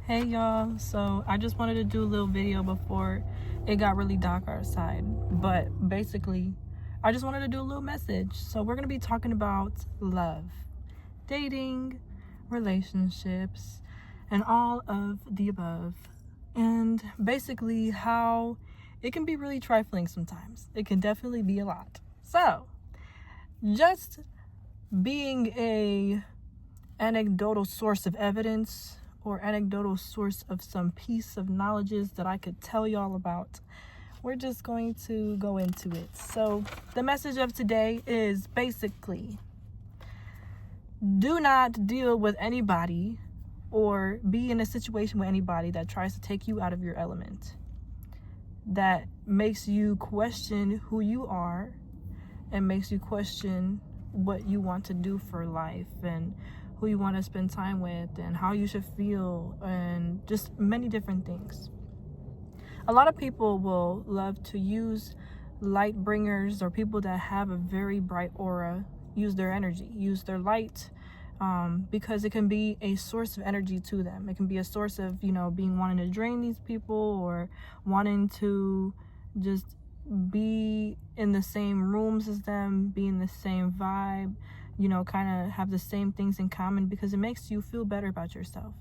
Hey y'all, so I just wanted to do a little video before it got really dark outside, but basically I just wanted to do a little message. So we're going to be talking about love, dating, relationships, and all of the above, and basically how it can be really trifling sometimes. It can definitely be a lot. So just being a anecdotal source of evidence or anecdotal source of some piece of knowledge that I could tell y'all about, we're just going to go into it. So the message of today is basically, do not deal with anybody or be in a situation with anybody that tries to take you out of your element, that makes you question who you are and makes you question what you want to do for life and who you want to spend time with and how you should feel and just many different things. A lot of people will love to use light bringers or people that have a very bright aura, use their energy, use their light, because it can be a source of energy to them. It can be a source of, being wanting to drain these people or wanting to just be in the same rooms as them, be in the same vibe, kind of have the same things in common because it makes you feel better about yourself.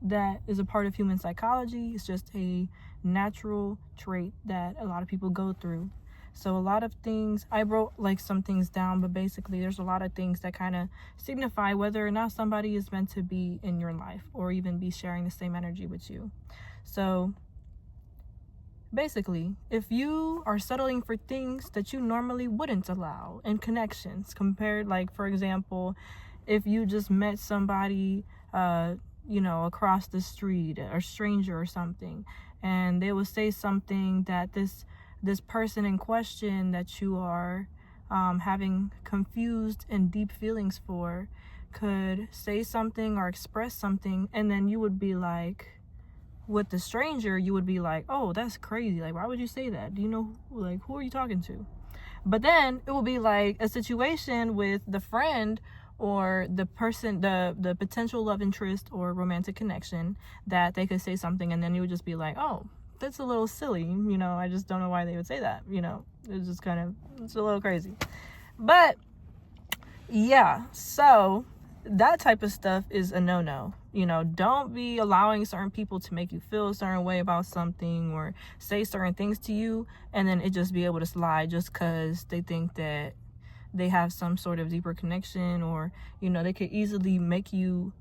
That is a part of human psychology. It's just a natural trait that a lot of people go through. So a lot of things, I wrote some things down, but basically there's a lot of things that kind of signify whether or not somebody is meant to be in your life or even be sharing the same energy with you. So basically, if you are settling for things that you normally wouldn't allow in connections, compared, for example, if you just met somebody, across the street, a stranger or something, and they will say something that this person in question that you are having confused and deep feelings for could say something or express something, and then you would be like, with the stranger, you would be like, oh, that's crazy. Why would you say that? Do you know, who are you talking to? But then it will be like a situation with the friend or the person, the potential love interest or romantic connection, that they could say something and then you would just be like, oh, that's a little silly. I just don't know why they would say that. It's just it's a little crazy. But yeah, so that type of stuff is a no-no. Don't be allowing certain people to make you feel a certain way about something or say certain things to you and then it just be able to slide just because they think that they have some sort of deeper connection, or they could easily make you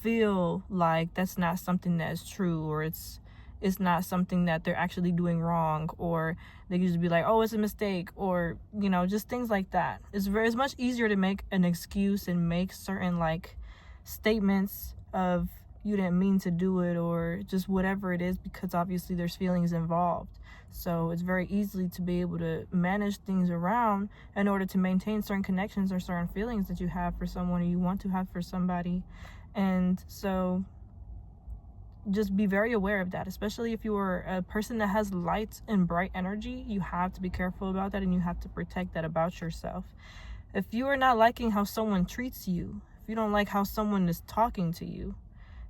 feel like that's not something that's true, or it's not something that they're actually doing wrong, or they could just be like, oh, it's a mistake, or just things like that. It's much easier to make an excuse and make certain statements of you didn't mean to do it or just whatever it is, because obviously there's feelings involved. So it's very easy to be able to manage things around in order to maintain certain connections or certain feelings that you have for someone or you want to have for somebody. And so just be very aware of that, especially if you are a person that has light and bright energy. You have to be careful about that and you have to protect that about yourself. If you are not liking how someone treats you, if you don't like how someone is talking to you,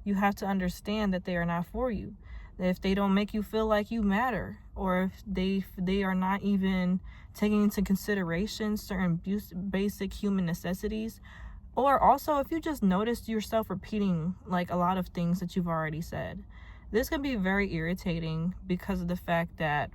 you have to understand that they are not for you. If they don't make you feel like you matter, or if they are not even taking into consideration certain basic human necessities, or also if you just notice yourself repeating a lot of things that you've already said, this can be very irritating because of the fact that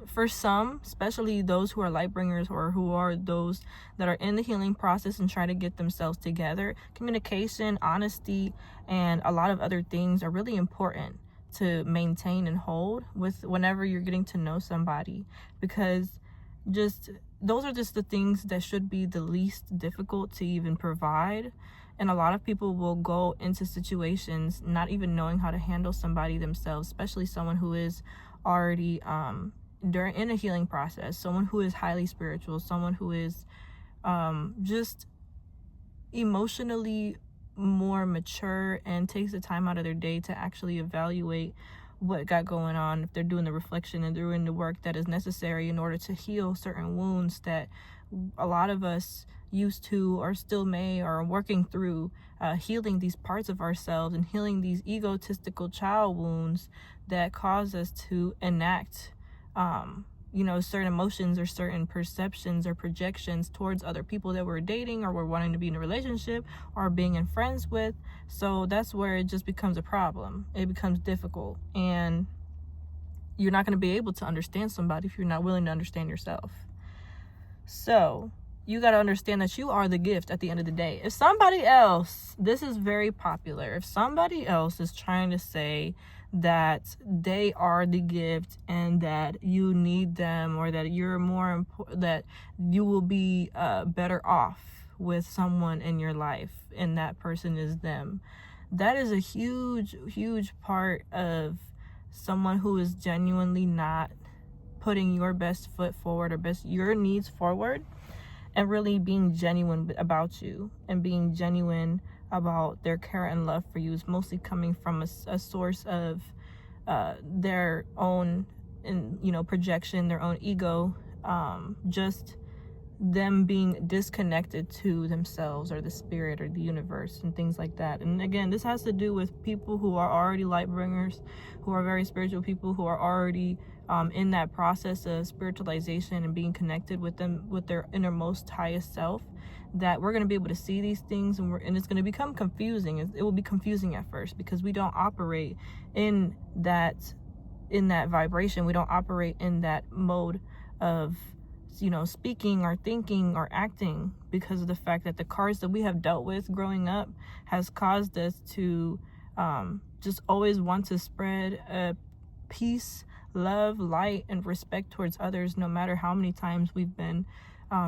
for some, especially those who are light bringers or who are those that are in the healing process and try to get themselves together, communication, honesty, and a lot of other things are really important to maintain and hold with whenever you're getting to know somebody, because those are just the things that should be the least difficult to even provide. And a lot of people will go into situations not even knowing how to handle somebody themselves, especially someone who is already in a healing process, someone who is highly spiritual, someone who is just emotionally more mature and takes the time out of their day to actually evaluate what got going on, if they're doing the reflection and doing the work that is necessary in order to heal certain wounds that a lot of us used to or still may or are working through, healing these parts of ourselves and healing these egotistical child wounds that cause us to enact certain emotions or certain perceptions or projections towards other people that we're dating or we're wanting to be in a relationship or being in friends with. So that's where it just becomes a problem. It becomes difficult, and you're not going to be able to understand somebody if you're not willing to understand yourself. So you got to understand that you are the gift at the end of the day. If somebody else, this is very popular, if somebody else is trying to say that they are the gift and that you need them, or that you're more important, that you will be better off with someone in your life and that person is them, that is a huge part of someone who is genuinely not putting your best foot forward or your needs forward, and really being genuine about you and being genuine about their care and love for you, is mostly coming from a source of their own projection, their own ego, just them being disconnected to themselves or the spirit or the universe and things like that. And again, this has to do with people who are already light bringers, who are very spiritual people, who are already in that process of spiritualization and being connected with them, with their innermost highest self, that we're going to be able to see these things, and it's going to become confusing. It will be confusing at first because we don't operate in that vibration. We don't operate in that mode of speaking or thinking or acting, because of the fact that the cards that we have dealt with growing up has caused us to just always want to spread peace, love, light, and respect towards others, no matter how many times we've been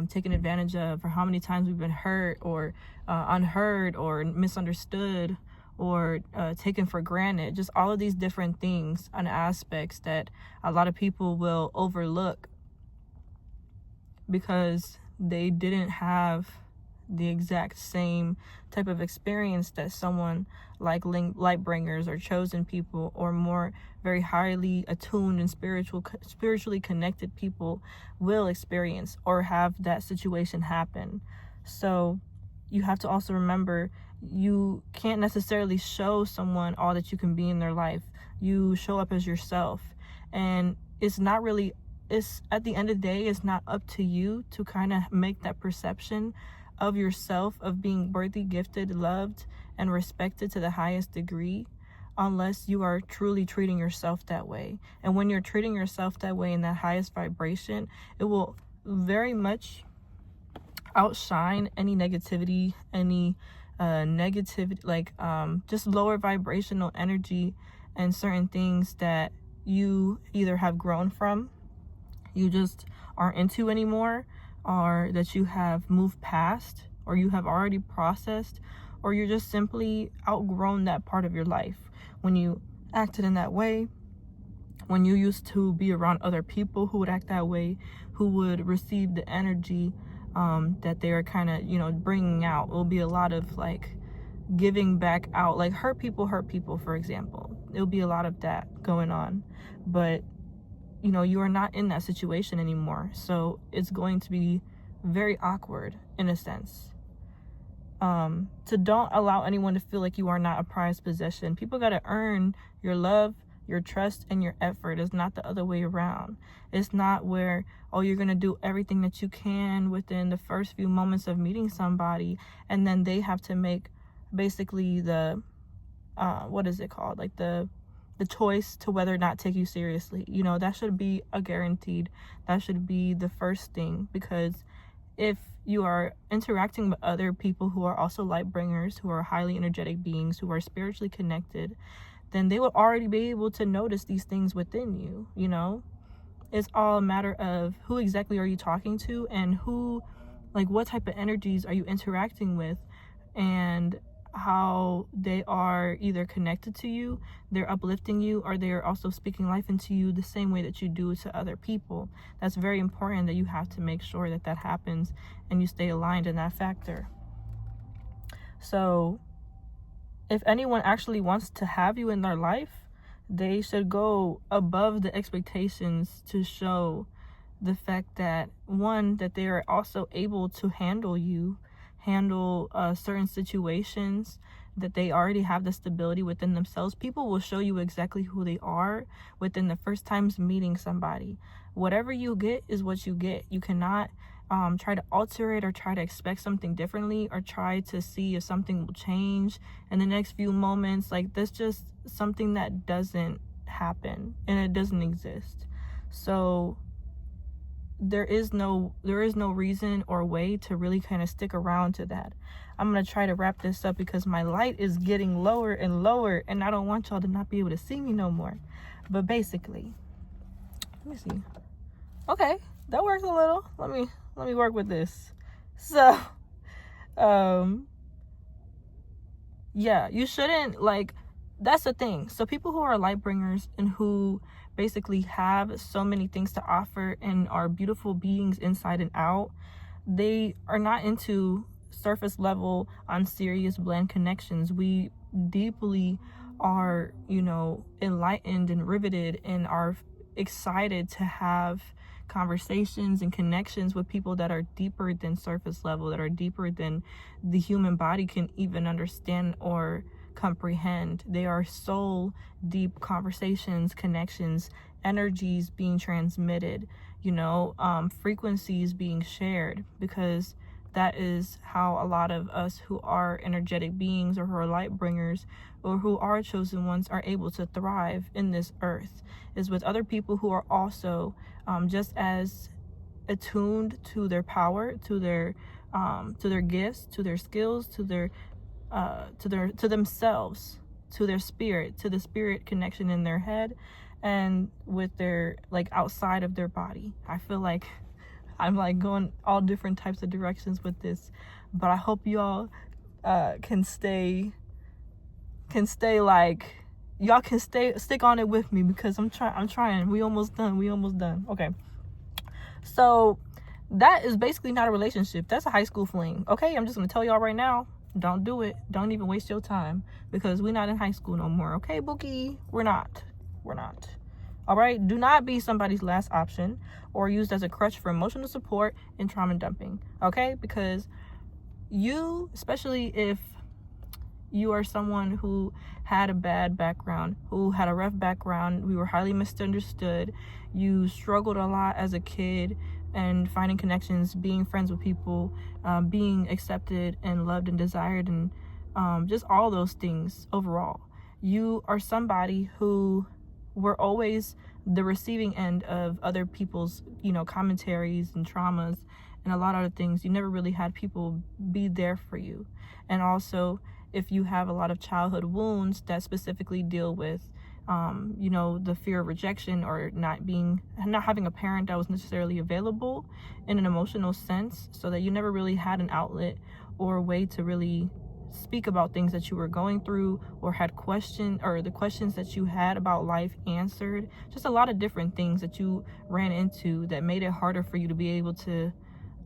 taken advantage of, or how many times we've been hurt or unheard or misunderstood or taken for granted. Just all of these different things and aspects that a lot of people will overlook because they didn't have the exact same type of experience that someone like light bringers or chosen people or more very highly attuned and spiritually connected people will experience or have that situation happen. So you have to also remember, you can't necessarily show someone all that you can be in their life. You show up as yourself, and it's at the end of the day, it's not up to you to kind of make that perception of yourself of being worthy, gifted, loved, and respected to the highest degree, unless you are truly treating yourself that way. And when you're treating yourself that way in that highest vibration, it will very much outshine any negativity, just lower vibrational energy and certain things that you either have grown from, you just aren't into anymore, or that you have moved past, or you have already processed, or you're just simply outgrown that part of your life. When you acted in that way, when you used to be around other people who would act that way, who would receive the energy that they are kind of bringing out, it will be a lot of giving back out, like hurt people, for example. It'll be a lot of that going on, but you are not in that situation anymore. So it's going to be very awkward in a sense. To don't allow anyone to feel like you are not a prized possession. People got to earn your love, your trust, and your effort. It's not the other way around. It's not where, you're going to do everything that you can within the first few moments of meeting somebody, and then they have to make basically the, what is it called? Like the choice to whether or not take you seriously. That should be a guaranteed. That should be the first thing, because if you are interacting with other people who are also light bringers, who are highly energetic beings, who are spiritually connected, then they will already be able to notice these things within you. It's all a matter of who exactly are you talking to, and what type of energies are you interacting with, and how they are either connected to you, they're uplifting you, or they're also speaking life into you the same way that you do to other people. That's very important, that you have to make sure that happens and you stay aligned in that factor. So if anyone actually wants to have you in their life, They should go above the expectations to show the fact that, one, that they are also able to handle certain situations, that they already have the stability within themselves. People will show you exactly who they are within the first times meeting somebody. Whatever you get is what you get. You cannot try to alter it or try to expect something differently or try to see if something will change in the next few moments. Like, that's just something that doesn't happen and it doesn't exist. So there is no reason or way to really kind of stick around to that. I'm going to try to wrap this up because my light is getting lower and lower and I don't want y'all to not be able to see me no more. But basically, let me see. Okay, that works a little. Let me work with this. So, yeah, you shouldn't, like, that's the thing. So people who are light bringers and who basically have so many things to offer and are beautiful beings inside and out, they are not into surface level, unserious, bland connections. We deeply are, enlightened and riveted and are excited to have conversations and connections with people that are deeper than surface level, that are deeper than the human body can even understand or comprehend. They are soul deep conversations, connections, energies being transmitted, frequencies being shared, because that is how a lot of us who are energetic beings or who are light bringers or who are chosen ones are able to thrive in this earth, is with other people who are also just as attuned to their power, to their gifts, to their skills, to themselves, to their spirit, to the spirit connection in their head and with their, like, outside of their body. I feel like I'm like going all different types of directions with this, but I hope y'all can stay like, y'all can stick on it with me, because I'm trying. We almost done. Okay. So that is basically not a relationship. That's a high school fling. Okay, I'm just gonna tell y'all right now, don't do it. Don't even waste your time, because we're not in high school no more. Okay, Bookie? We're not. All right? Do not be somebody's last option or used as a crutch for emotional support and trauma dumping. Okay? Because you, especially if you are someone who had a bad background, who had a rough background, we were highly misunderstood, you struggled a lot as a kid and finding connections, being friends with people, being accepted and loved and desired, and just all those things overall. You are somebody who were always the receiving end of other people's, commentaries and traumas and a lot of other things. You never really had people be there for you. And also, if you have a lot of childhood wounds that specifically deal with the fear of rejection or not having a parent that was necessarily available in an emotional sense, so that you never really had an outlet or a way to really speak about things that you were going through or had questions, or the questions that you had about life answered. Just a lot of different things that you ran into that made it harder for you to be able to,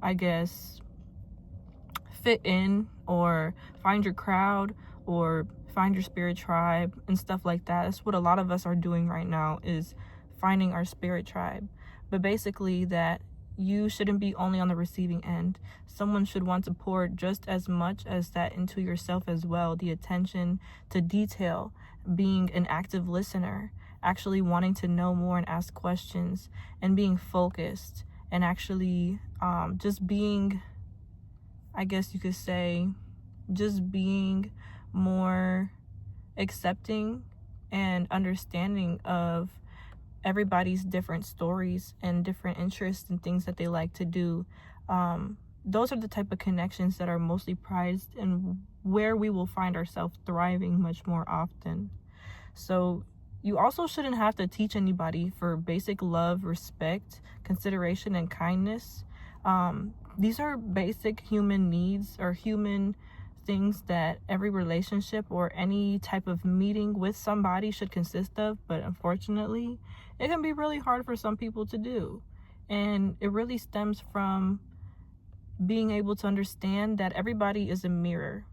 I guess, fit in or find your crowd or find your spirit tribe and stuff like that. That's what a lot of us are doing right now, is finding our spirit tribe. But basically, that you shouldn't be only on the receiving end. Someone should want to pour just as much as that into yourself as well. The attention to detail, being an active listener, actually wanting to know more and ask questions, and being focused, and actually just being, I guess you could say, just being more accepting and understanding of everybody's different stories and different interests and things that they like to do. Those are the type of connections that are mostly prized and where we will find ourselves thriving much more often. So you also shouldn't have to teach anybody for basic love, respect, consideration, and kindness. These are basic human needs or human things that every relationship or any type of meeting with somebody should consist of, but unfortunately, it can be really hard for some people to do. And it really stems from being able to understand that everybody is a mirror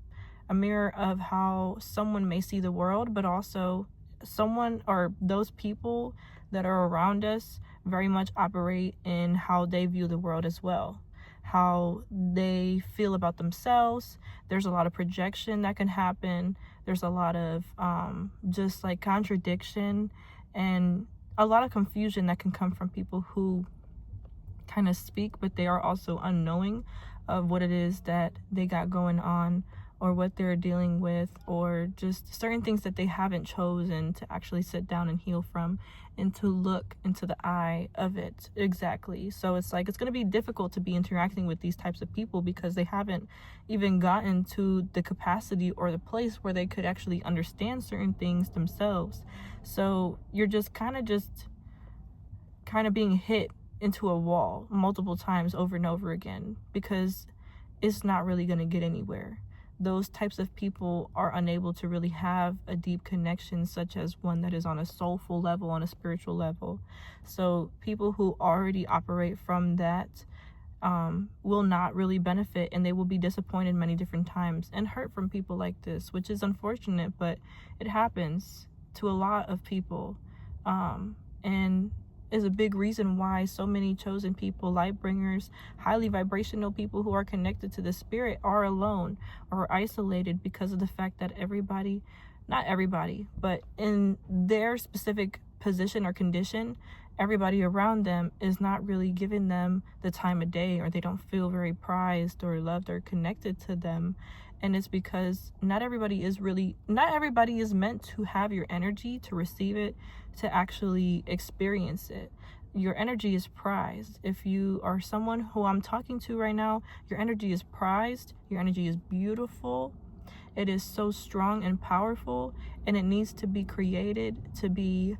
of how someone may see the world, but also someone or those people that are around us very much operate in how they view the world as well, how they feel about themselves. There's a lot of projection that can happen. There's a lot of just like contradiction and a lot of confusion that can come from people who kind of speak, but they are also unknowing of what it is that they got going on, or what they're dealing with, or just certain things that they haven't chosen to actually sit down and heal from and to look into the eye of it. Exactly. So it's like, it's going to be difficult to be interacting with these types of people because they haven't even gotten to the capacity or the place where they could actually understand certain things themselves. So you're just kind of being hit into a wall multiple times over and over again, because it's not really going to get anywhere. Those types of people are unable to really have a deep connection, such as one that is on a soulful level, on a spiritual level. So people who already operate from that will not really benefit, and they will be disappointed many different times and hurt from people like this, which is unfortunate, but it happens to a lot of people. And is a big reason why so many chosen people, light bringers, highly vibrational people who are connected to the spirit are alone or isolated, because of the fact that not everybody, but in their specific position or condition, everybody around them is not really giving them the time of day, or they don't feel very prized or loved or connected to them. And it's because not everybody is meant to have your energy, to receive it, to actually experience it. Your energy is prized. If you are someone who I'm talking to right now, your energy is prized. Your energy is beautiful. It is so strong and powerful, and it needs to be created, to be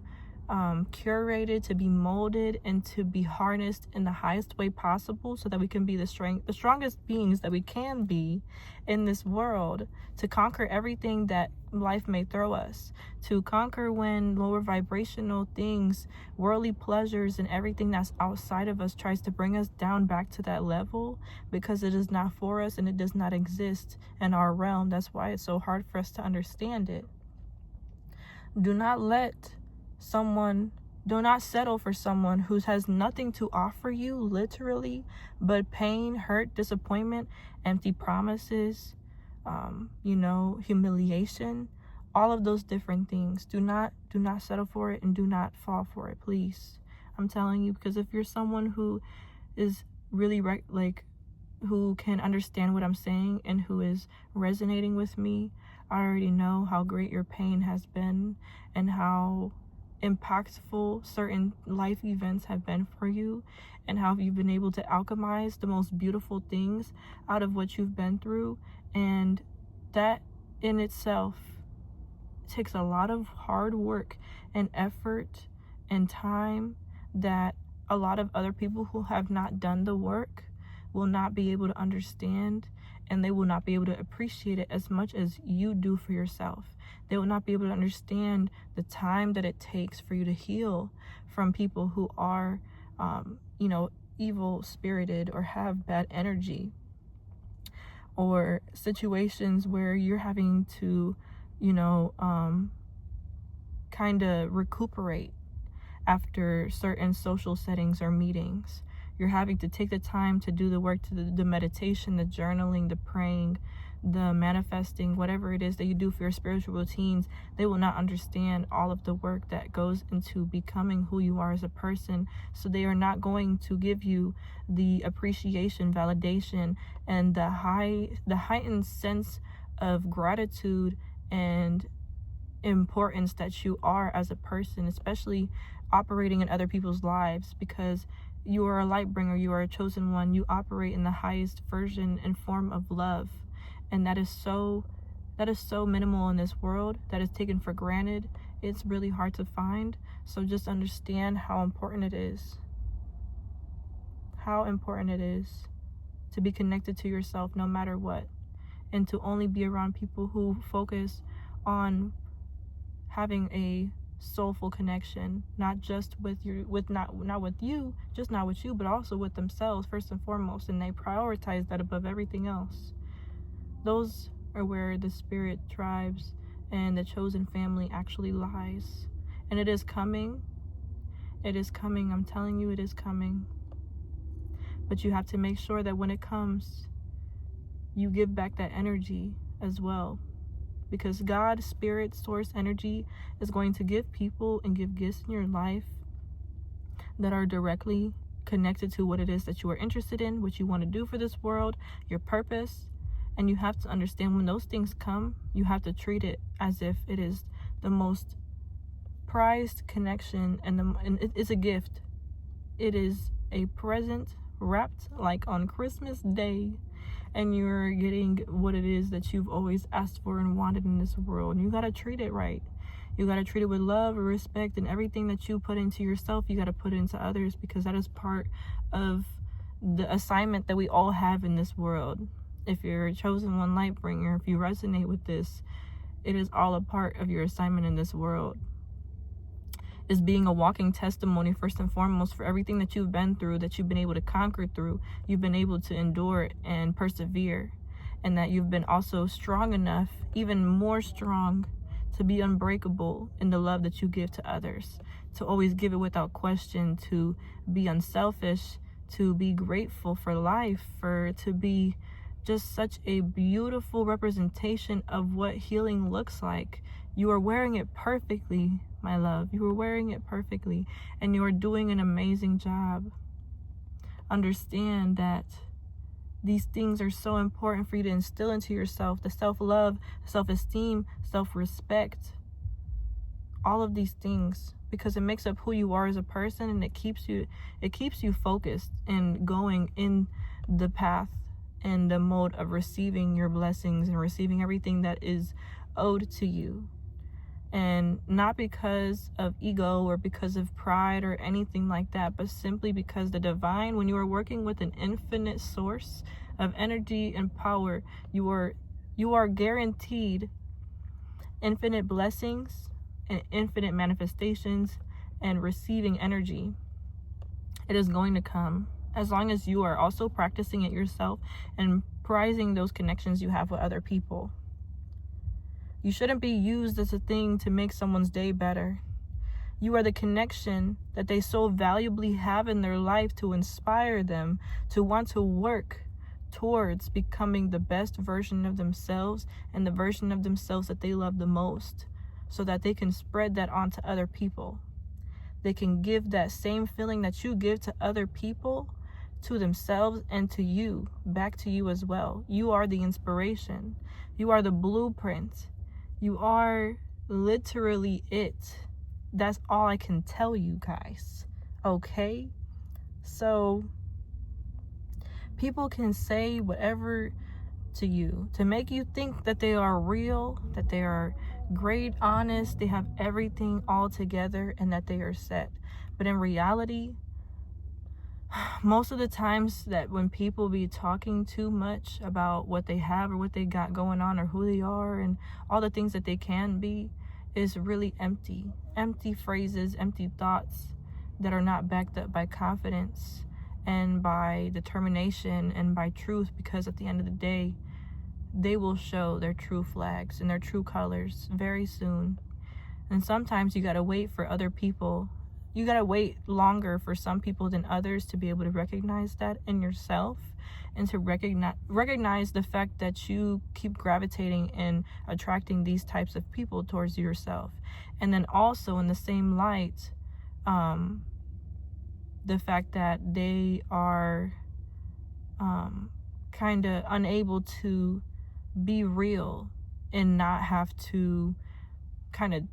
curated, to be molded, and to be harnessed in the highest way possible, so that we can be the strongest beings that we can be in this world, to conquer everything that life may throw us, to conquer when lower vibrational things, worldly pleasures, and everything that's outside of us tries to bring us down back to that level, because it is not for us and it does not exist in our realm. That's why it's so hard for us to understand it. Do not settle for someone who has nothing to offer you, literally, but pain, hurt, disappointment, empty promises, humiliation, all of those different things. Do not settle for it, and do not fall for it, please. I'm telling you, because if you're someone who is really who can understand what I'm saying and who is resonating with me, I already know how great your pain has been and how impactful certain life events have been for you, and how you've been able to alchemize the most beautiful things out of what you've been through. And that in itself takes a lot of hard work and effort and time that a lot of other people who have not done the work will not be able to understand, and they will not be able to appreciate it as much as you do for yourself. They will not be able to understand the time that it takes for you to heal from people who are, evil spirited or have bad energy, or situations where you're having to, kind of recuperate after certain social settings or meetings. You're having to take the time to do the work, to the meditation, the journaling, the praying, the manifesting, whatever it is that you do for your spiritual routines. They will not understand all of the work that goes into becoming who you are as a person. So they are not going to give you the appreciation, validation, and the heightened sense of gratitude and importance that you are as a person, especially operating in other people's lives, because you are a light bringer, you are a chosen one, you operate in the highest version and form of love. And that is so minimal in this world, that is taken for granted. It's really hard to find. So just understand how important it is to be connected to yourself no matter what, and to only be around people who focus on having a soulful connection, not with you, but also with themselves first and foremost, and they prioritize that above everything else. Those are where the spirit thrives and the chosen family actually lies. And it is coming. It is coming. I'm telling you, it is coming. But you have to make sure that when it comes, you give back that energy as well. Because God, spirit, source, energy is going to give people and give gifts in your life that are directly connected to what it is that you are interested in, what you want to do for this world, your purpose. And you have to understand when those things come, you have to treat it as if it is the most prized connection, and it is a gift. It is a present wrapped like on Christmas Day, and you're getting what it is that you've always asked for and wanted in this world. And you got to treat it right. You got to treat it with love, respect, and everything that you put into yourself, you got to put into others, because that is part of the assignment that we all have in this world. If you're a chosen one light bringer, if you resonate with this, it is all a part of your assignment in this world. Is being a walking testimony, first and foremost, for everything that you've been through, that you've been able to conquer through, you've been able to endure and persevere, and that you've been also strong enough, even more strong, to be unbreakable in the love that you give to others, to always give it without question, to be unselfish, to be grateful for life, to be just such a beautiful representation of what healing looks like. You are wearing it perfectly, my love. You are wearing it perfectly, and you are doing an amazing job. Understand that these things are so important for you to instill into yourself: the self-love, self-esteem, self-respect, all of these things, because it makes up who you are as a person, and it keeps you focused and going in the path and the mode of receiving your blessings and receiving everything that is owed to you. And not because of ego or because of pride or anything like that, but simply because the divine, when you are working with an infinite source of energy and power, you are guaranteed infinite blessings and infinite manifestations and receiving energy. It is going to come, as long as you are also practicing it yourself and prizing those connections you have with other people. You shouldn't be used as a thing to make someone's day better. You are the connection that they so valuably have in their life to inspire them to want to work towards becoming the best version of themselves and the version of themselves that they love the most, so that they can spread that on to other people. They can give that same feeling that you give to other people to themselves and to you, back to you as well. You are the inspiration. You are the blueprint. You are literally it. That's all I can tell you guys. Okay? So people can say whatever to you to make you think that they are real, that they are great, honest, they have everything all together, and that they are set. But in reality, most of the times that when people be talking too much about what they have or what they got going on or who they are and all the things that they can be, is really empty phrases, empty thoughts that are not backed up by confidence and by determination and by truth, because at the end of the day, they will show their true flags and their true colors very soon. And sometimes you gotta wait for other people. You gotta wait longer for some people than others to be able to recognize that in yourself, and to recognize the fact that you keep gravitating and attracting these types of people towards yourself. And then also in the same light, the fact that they are kind of unable to be real and not have to kind of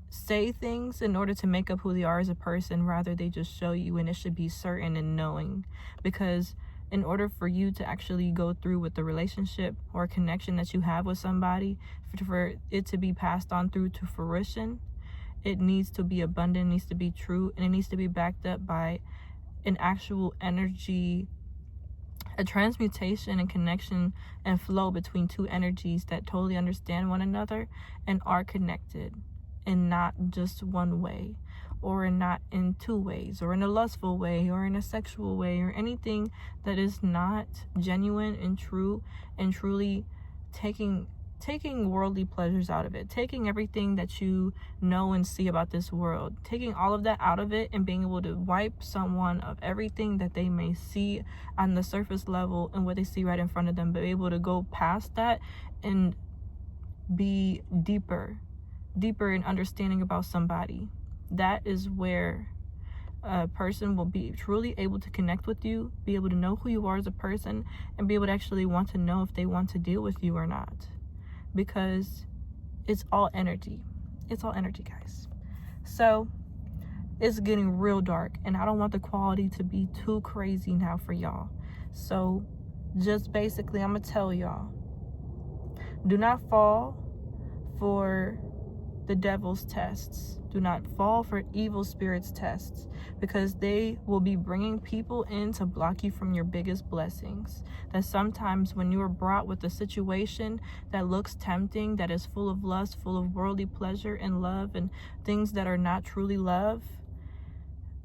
say things in order to make up who they are as a person. Rather, they just show you, and it should be certain and knowing. Because in order for you to actually go through with the relationship or connection that you have with somebody, for it to be passed on through to fruition, it needs to be abundant, it needs to be true, and it needs to be backed up by an actual energy, a transmutation and connection and flow between two energies that totally understand one another and are connected, and not just one way, or not in two ways, or in a lustful way, or in a sexual way, or anything that is not genuine and true and truly taking taking worldly pleasures out of it, taking everything that you know and see about this world, taking all of that out of it, and being able to wipe someone of everything that they may see on the surface level and what they see right in front of them, but be able to go past that and be deeper in understanding about somebody. That is where a person will be truly able to connect with you, be able to know who you are as a person, and be able to actually want to know if they want to deal with you or not. Because it's all energy. It's all energy, guys. So it's getting real dark, and I don't want the quality to be too crazy now for y'all. So just basically, I'm gonna tell y'all, do not fall for the devil's tests. Do not fall for evil spirits' tests, because they will be bringing people in to block you from your biggest blessings. That sometimes when you are brought with a situation that looks tempting, that is full of lust, full of worldly pleasure and love and things that are not truly love,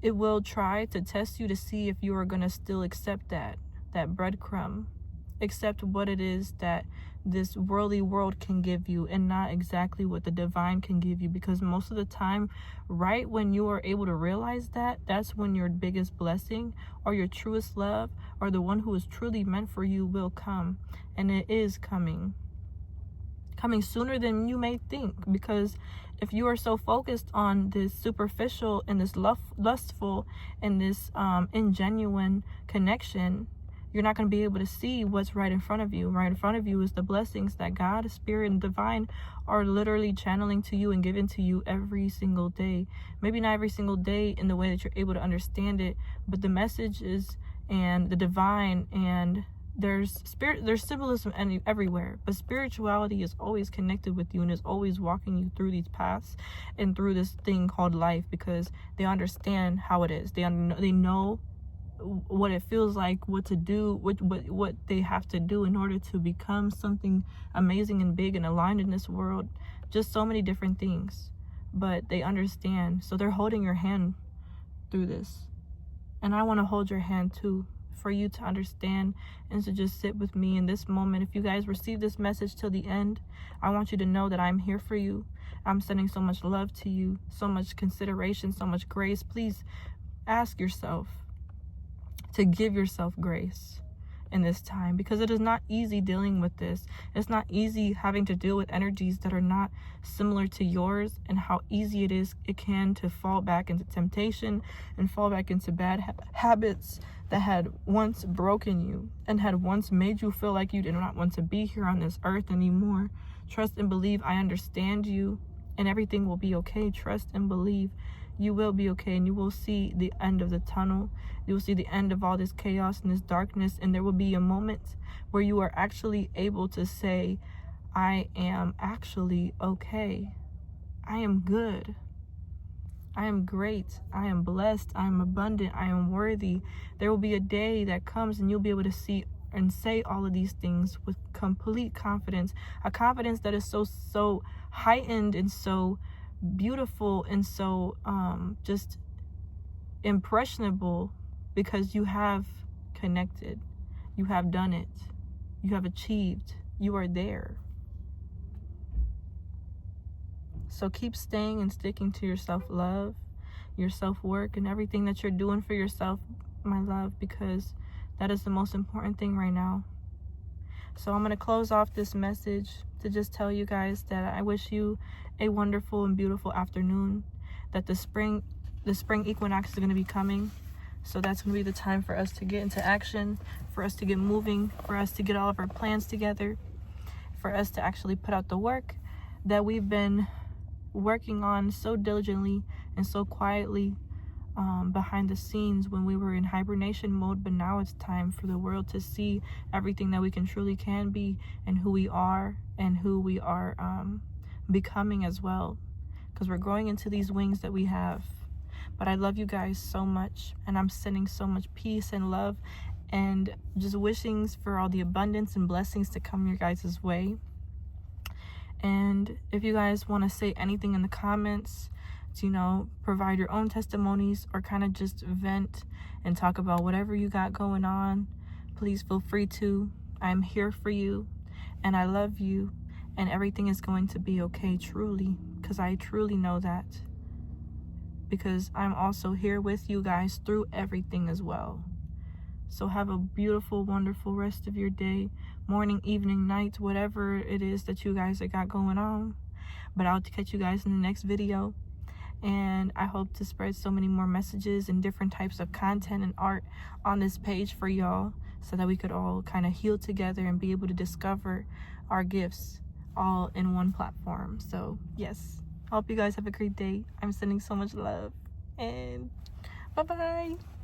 it will try to test you to see if you are going to still accept that breadcrumb, accept what it is that this worldly world can give you, and not exactly what the divine can give you. Because most of the time, right when you are able to realize that, that's when your biggest blessing or your truest love or the one who is truly meant for you will come. And it is coming sooner than you may think. Because if you are so focused on this superficial and this lustful and this ingenuine connection, you're not going to be able to see what's right in front of you. Right in front of you is the blessings that God, Spirit, and Divine are literally channeling to you and giving to you every single day. Maybe not every single day in the way that you're able to understand it, but the messages and the divine, and there's symbolism everywhere. But spirituality is always connected with you and is always walking you through these paths and through this thing called life, because they understand how it is. They know what it feels like, what to do, what they have to do in order to become something amazing and big and aligned in this world. Just so many different things, but they understand. So they're holding your hand through this, and I want to hold your hand too, for you to understand and to just sit with me in this moment. If you guys receive this message till the end, I want you to know that I'm here for you. I'm sending so much love to you, so much consideration, so much grace. Please ask yourself to give yourself grace in this time, because it is not easy dealing with this. It's not easy having to deal with energies that are not similar to yours, and how easy it can to fall back into temptation and fall back into bad habits that had once broken you and had once made you feel like you did not want to be here on this earth anymore. Trust and believe I understand you, and everything will be okay. Trust and believe you will be okay, and you will see the end of the tunnel. You will see the end of all this chaos and this darkness, and there will be a moment where you are actually able to say, I am actually okay. I am good. I am great. I am blessed. I am abundant. I am worthy. There will be a day that comes and you'll be able to see and say all of these things with complete confidence, a confidence that is so heightened and so beautiful and so just impressionable, because you have connected, you have done it, you have achieved, you are there. So keep staying and sticking to your self-love, your self-work, and everything that you're doing for yourself, my love, because that is the most important thing right now. So I'm going to close off this message to just tell you guys that I wish you a wonderful and beautiful afternoon, that the spring equinox is going to be coming. So that's going to be the time for us to get into action, for us to get moving, for us to get all of our plans together, for us to actually put out the work that we've been working on so diligently and so quietly behind the scenes when we were in hibernation mode. But now it's time for the world to see everything that we can be, and who we are, and who we are becoming as well, because we're growing into these wings that we have. But I love you guys so much, and I'm sending so much peace and love and just wishings for all the abundance and blessings to come your guys' way. And if you guys want to say anything in the comments, to, provide your own testimonies, or kind of just vent and talk about whatever you got going on, please feel free to. I'm here for you, and I love you, and everything is going to be okay, truly, because I truly know that, because I'm also here with you guys through everything as well. So have a beautiful, wonderful rest of your day, morning, evening, night, whatever it is that you guys have got going on. But I'll catch you guys in the next video. And I hope to spread so many more messages and different types of content and art on this page for y'all, so that we could all kind of heal together and be able to discover our gifts all in one platform. So yes, I hope you guys have a great day. I'm sending so much love, and bye bye.